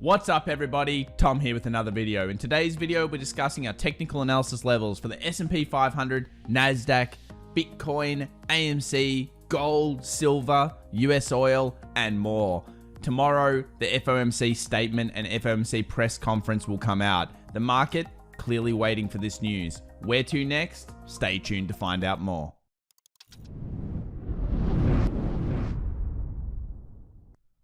What's up everybody, Tom here with another video. In today's video we're discussing our technical analysis levels for the S&P 500, Nasdaq, Bitcoin, AMC, gold, silver, US oil and more. Tomorrow the FOMC statement and FOMC press conference will come out. The market clearly waiting for this news. Where to next? Stay tuned to find out more.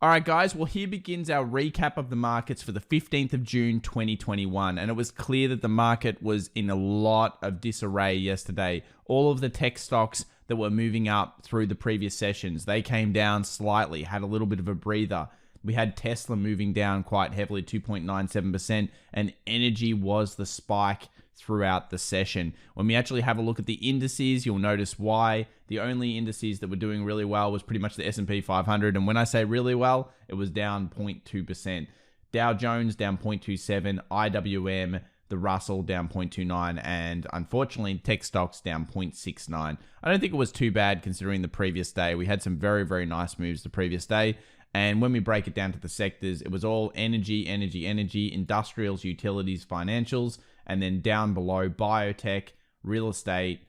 Alright guys, well here begins our recap of the markets for the 15th of June 2021, and it was clear that the market was in a lot of disarray yesterday. All of the tech stocks that were moving up through the previous sessions, they came down slightly, had a little bit of a breather. We had Tesla moving down quite heavily, 2.97%, and energy was the spike throughout the session. When we actually have a look at the indices, you'll notice why. The only indices that were doing really well was pretty much the S&P 500, and when I say really well, it was down 0.2%. Dow Jones down 0.27, IWM, the Russell down 0.29, and unfortunately tech stocks down 0.69. I don't think it was too bad considering the previous day. We had some very, very nice moves the previous day. And when we break it down to the sectors, it was all energy, industrials, utilities, financials, and then down below, biotech, real estate,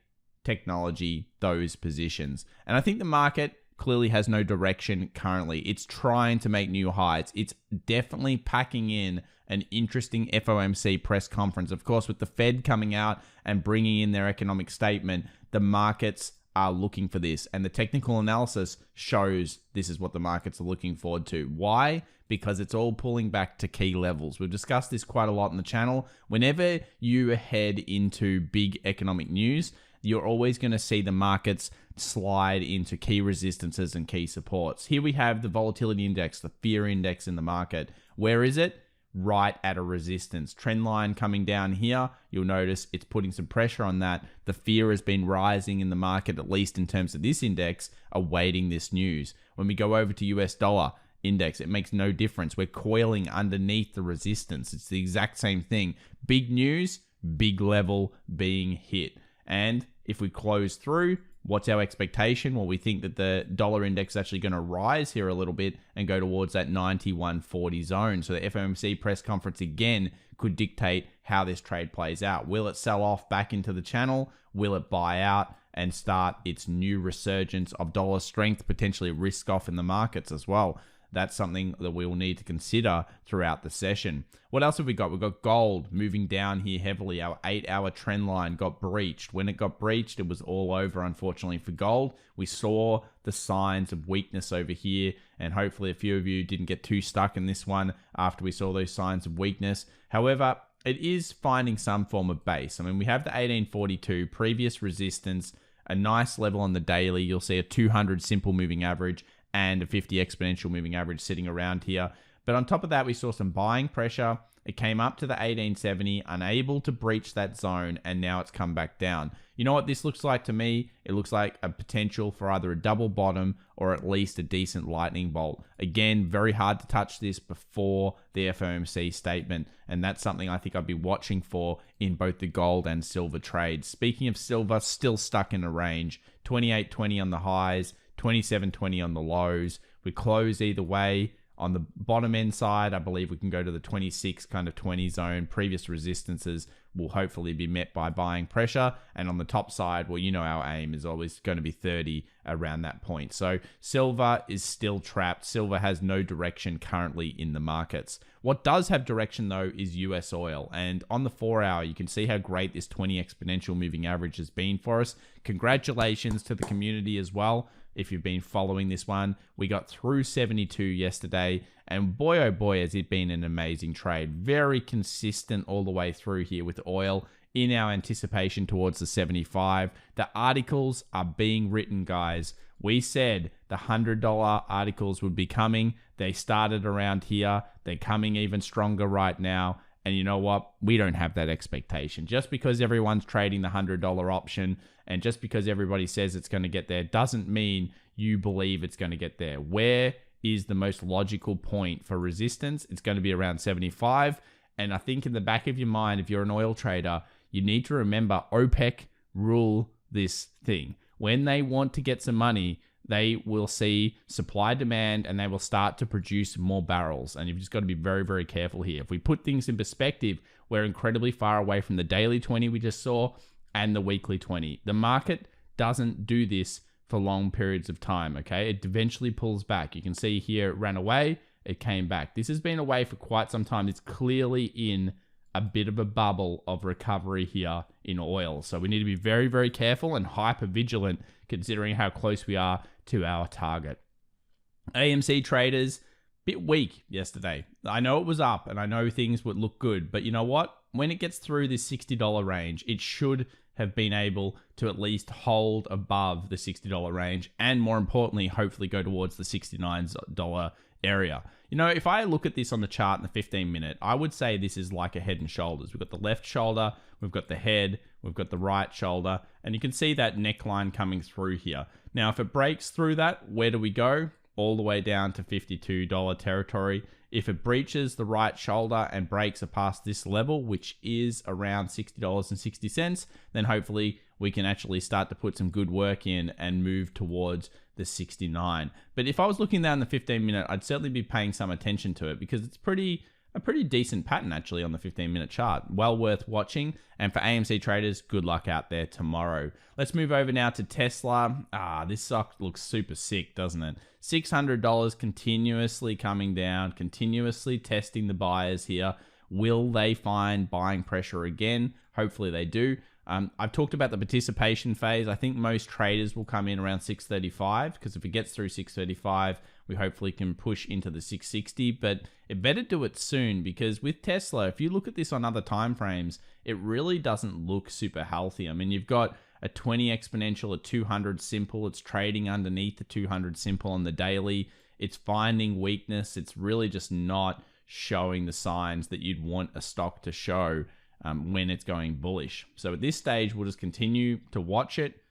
technology, those positions. And I think the market clearly has no direction currently. It's trying to make new highs. It's definitely packing in an interesting FOMC press conference. Of course, with the Fed coming out and bringing in their economic statement, the markets are looking for this, and the technical analysis shows this is what the markets are looking forward to. Why? Because it's all pulling back to key levels. We've discussed this quite a lot on the channel. Whenever you head into big economic news, you're always going to see the markets slide into key resistances and key supports. Here we have the volatility index, the fear index in the market. Where is it? Right at a resistance. Trend line coming down here. You'll notice it's putting some pressure on that. The fear has been rising in the market, at least in terms of this index, awaiting this news. When we go over to US dollar index, it makes no difference. We're coiling underneath the resistance. It's the exact same thing. Big news, big level being hit. And if we close through, what's our expectation? Well, we think that the dollar index is actually going to rise here a little bit and go towards that 91.40 zone. So the FOMC press conference again could dictate how this trade plays out. Will it sell off back into the channel? Will it buy out and start its new resurgence of dollar strength, potentially risk off in the markets as well? That's something that we will need to consider throughout the session. What else have we got? We've got gold moving down here heavily. Our 8-hour trend line got breached. When it got breached, it was all over, unfortunately, for gold. We saw the signs of weakness over here, and hopefully a few of you didn't get too stuck in this one after we saw those signs of weakness. However, it is finding some form of base. I mean, we have the 1842 previous resistance, a nice level on the daily. You'll see a 200 simple moving average and a 50 exponential moving average sitting around here. But on top of that, we saw some buying pressure. It came up to the 1870, unable to breach that zone, and now it's come back down. You know what this looks like to me? It looks like a potential for either a double bottom or at least a decent lightning bolt. Again, very hard to touch this before the FOMC statement, and that's something I think I'd be watching for in both the gold and silver trades. Speaking of silver, still stuck in a range. 28.20 on the highs, 27.20 on the lows. We close either way. On the bottom end side, I believe we can go to the 26 kind of 20 zone. Previous resistances will hopefully be met by buying pressure. And on the top side, well, you know our aim is always going to be 30 around that point. So silver is still trapped. Silver has no direction currently in the markets. What does have direction though is US oil. And on the 4-hour, you can see how great this 20 exponential moving average has been for us. Congratulations to the community as well. If you've been following this one, we got through 72 yesterday, and boy oh boy has it been an amazing trade. Very consistent all the way through here with oil in our anticipation towards the 75. The articles are being written, guys. We said the $100 articles would be coming. They started around here. They're coming even stronger right now. And you know what? We don't have that expectation. Just because everyone's trading the $100 option and just because everybody says it's going to get there doesn't mean you believe it's going to get there. Where is the most logical point for resistance? It's going to be around 75. And I think in the back of your mind, if you're an oil trader, you need to remember OPEC rule this thing. When they want to get some money, they will see supply demand and they will start to produce more barrels. And you've just got to be very, very careful here. If we put things in perspective, we're incredibly far away from the daily 20 we just saw and the weekly 20. The market doesn't do this for long periods of time, okay? It eventually pulls back. You can see here it ran away, it came back. This has been away for quite some time. It's clearly in a bit of a bubble of recovery here in oil. So we need to be very, very careful and hyper vigilant considering how close we are to our target. AMC traders, bit weak yesterday. I know it was up and I know things would look good, but you know what? When it gets through this $60 range, it should have been able to at least hold above the $60 range and more importantly, hopefully go towards the $69 area. You know, if I look at this on the chart in the 15 minute, I would say this is like a head and shoulders. We've got the left shoulder, we've got the head, we've got the right shoulder, and you can see that neckline coming through here. Now, if it breaks through that, where do we go? All the way down to $52 territory. If it breaches the right shoulder and breaks past this level, which is around $60.60, then hopefully we can actually start to put some good work in and move towards the 69. But if I was looking down the 15 minute, I'd certainly be paying some attention to it because it's a pretty decent pattern actually on the 15 minute chart. Well worth watching. And for AMC traders, good luck out there tomorrow. Let's move over now to Tesla. This stock looks super sick, doesn't it? $600 continuously coming down, continuously testing the buyers here. Will they find buying pressure again? Hopefully they do. I've talked about the participation phase. I think most traders will come in around 635 because if it gets through 635, we hopefully can push into the 660, but it better do it soon because with Tesla, if you look at this on other time frames, it really doesn't look super healthy. I mean, you've got a 20 exponential, a 200 simple. It's trading underneath the 200 simple on the daily. It's finding weakness. It's really just not showing the signs that you'd want a stock to show when it's going bullish. So at this stage, we'll just continue to watch it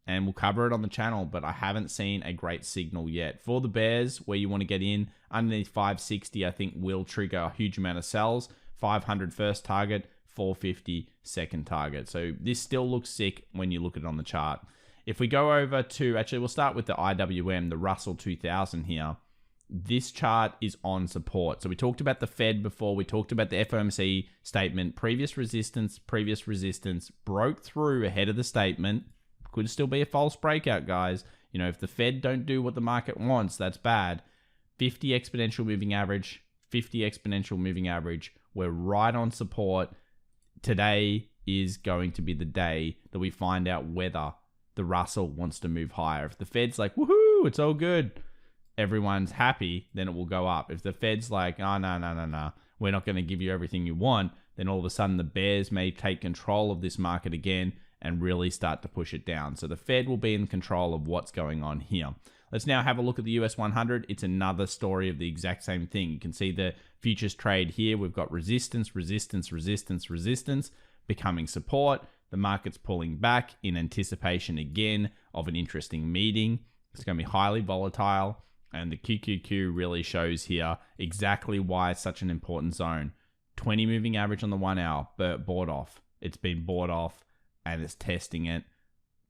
and we'll cover it on the channel, but I haven't seen a great signal yet. For the bears, where you want to get in, underneath 560, I think will trigger a huge amount of sells. 500 first target, 450 second target. So this still looks sick when you look at it on the chart. If we go over to, actually we'll start with the IWM, the Russell 2000 here. This chart is on support. So we talked about the Fed before. We talked about the FOMC statement. Previous resistance, broke through ahead of the statement. Could still be a false breakout, guys. You know, if the Fed don't do what the market wants, that's bad. 50 exponential moving average, 50 exponential moving average. We're right on support. Today is going to be the day that we find out whether the Russell wants to move higher. If the Fed's like, woohoo, it's all good, everyone's happy, then it will go up. If the Fed's like, oh, no, we're not going to give you everything you want, then all of a sudden the bears may take control of this market again and really start to push it down. So the Fed will be in control of what's going on here. Let's now have a look at the US 100. It's another story of the exact same thing. You can see the futures trade here. We've got resistance, becoming support. The market's pulling back in anticipation again of an interesting meeting. It's going to be highly volatile. And the QQQ really shows here exactly why it's such an important zone. 20 moving average on the 1 hour, bought off. It's been bought off and it's testing it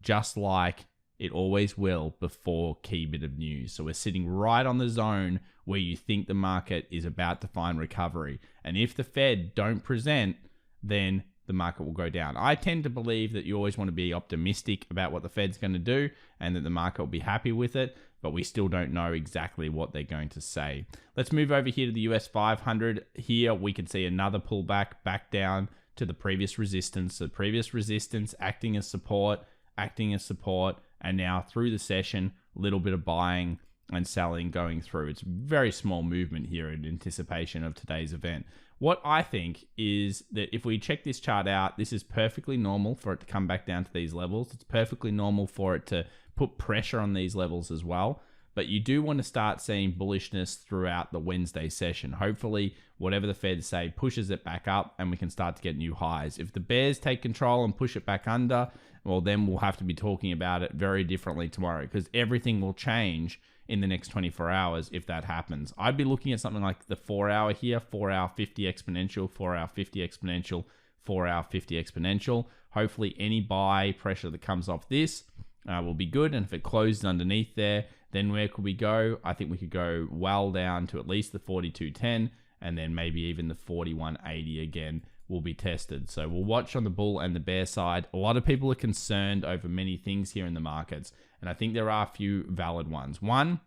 just like it always will before key bit of news. So we're sitting right on the zone where you think the market is about to find recovery. And if the Fed don't present, then the market will go down. I tend to believe that you always want to be optimistic about what the Fed's going to do and that the market will be happy with it, but we still don't know exactly what they're going to say. Let's move over here to the US 500. Here we can see another pullback back down to the previous resistance. The previous resistance acting as support, and now through the session, a little bit of buying and selling going through. It's very small movement here in anticipation of today's event. What I think is that if we check this chart out, this is perfectly normal for it to come back down to these levels. It's perfectly normal for it to put pressure on these levels as well. But you do want to start seeing bullishness throughout the Wednesday session. Hopefully, whatever the Fed say pushes it back up and we can start to get new highs. If the bears take control and push it back under, well, then we'll have to be talking about it very differently tomorrow because everything will change in the next 24 hours if that happens. I'd be looking at something like the 4 hour here, 4 hour 50 exponential, 4 hour 50 exponential, 4 hour 50 exponential. Hopefully any buy pressure that comes off this will be good. And if it closes underneath there, then where could we go? I think we could go well down to at least the 42.10, and then maybe even the 41.80 again will be tested. So we'll watch on the bull and the bear side. A lot of people are concerned over many things here in the markets, and I think there are a few valid ones. One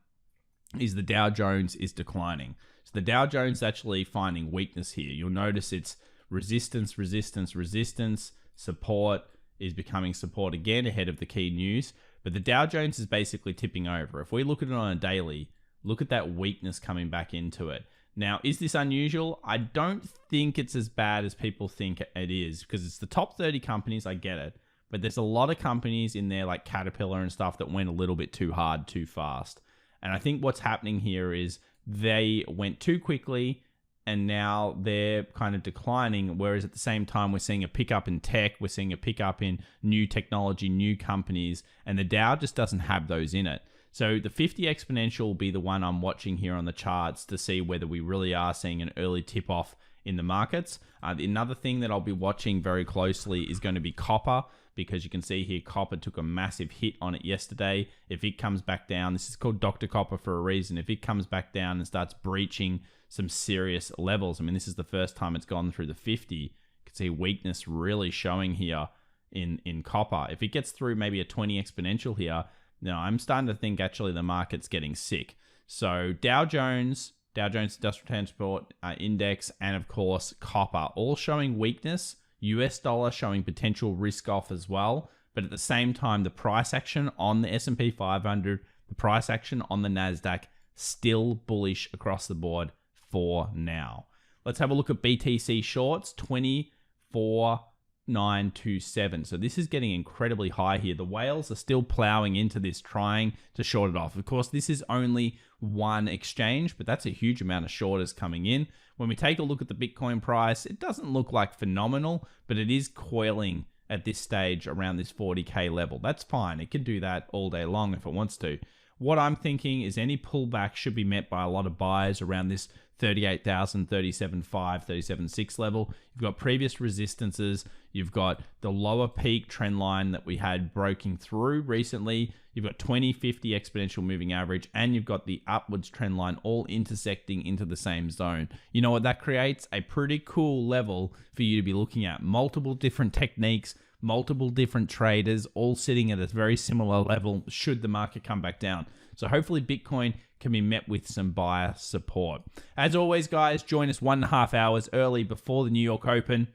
is the Dow Jones is declining. So the Dow Jones is actually finding weakness here. You'll notice it's resistance, resistance, resistance, support is becoming support again ahead of the key news. But the Dow Jones is basically tipping over. If we look at it on a daily, look at that weakness coming back into it. Now, is this unusual? I don't think it's as bad as people think it is, because it's the top 30 companies, I get it. But there's a lot of companies in there like Caterpillar and stuff that went a little bit too hard, too fast. And I think what's happening here is they went too quickly and now they're kind of declining. Whereas at the same time, we're seeing a pickup in tech, we're seeing a pickup in new technology, new companies, and the Dow just doesn't have those in it. So the 50 exponential will be the one I'm watching here on the charts to see whether we really are seeing an early tip off in the markets. Another thing that I'll be watching very closely is going to be copper, because you can see here copper took a massive hit on it yesterday. If it comes back down, this is called Dr. Copper for a reason. If it comes back down and starts breaching some serious levels, I mean, this is the first time it's gone through the 50. You can see weakness really showing here in copper. If it gets through maybe a 20 exponential here, now I'm starting to think actually the market's getting sick. So Dow Jones Industrial Transport Index, and of course copper, all showing weakness. US dollar showing potential risk off as well. But at the same time, the price action on the S&P 500, the price action on the Nasdaq, still bullish across the board for now. Let's have a look at BTC shorts, 24,927. So this is getting incredibly high here. The whales are still plowing into this, trying to short it off. Of course, this is only one exchange, but that's a huge amount of shorters coming in. When we take a look at the Bitcoin price, it doesn't look like phenomenal, but it is coiling at this stage around this 40K level. That's fine. It can do that all day long if it wants to. What I'm thinking is any pullback should be met by a lot of buyers around this 38,000, 37.5, 37.6 level. You've got previous resistances. You've got the lower peak trend line that we had breaking through recently. You've got 20/50 exponential moving average, and you've got the upwards trend line all intersecting into the same zone. You know what that creates? A pretty cool level for you to be looking at. Multiple different techniques, multiple different traders, all sitting at a very similar level should the market come back down. So hopefully Bitcoin can be met with some buyer support. As always, guys, join us 1.5 hours early before the New York Open.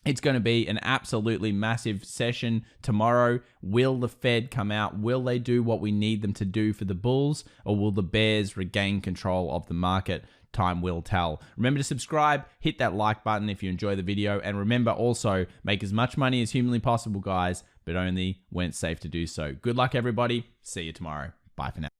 It's going to be an absolutely massive session tomorrow. Will the Fed come out? Will they do what we need them to do for the bulls, or will the bears regain control of the market? Time will tell. Remember to subscribe, hit that like button if you enjoy the video, and remember also, make as much money as humanly possible, guys, but only when it's safe to do so. Good luck, everybody. See you tomorrow. Bye for now.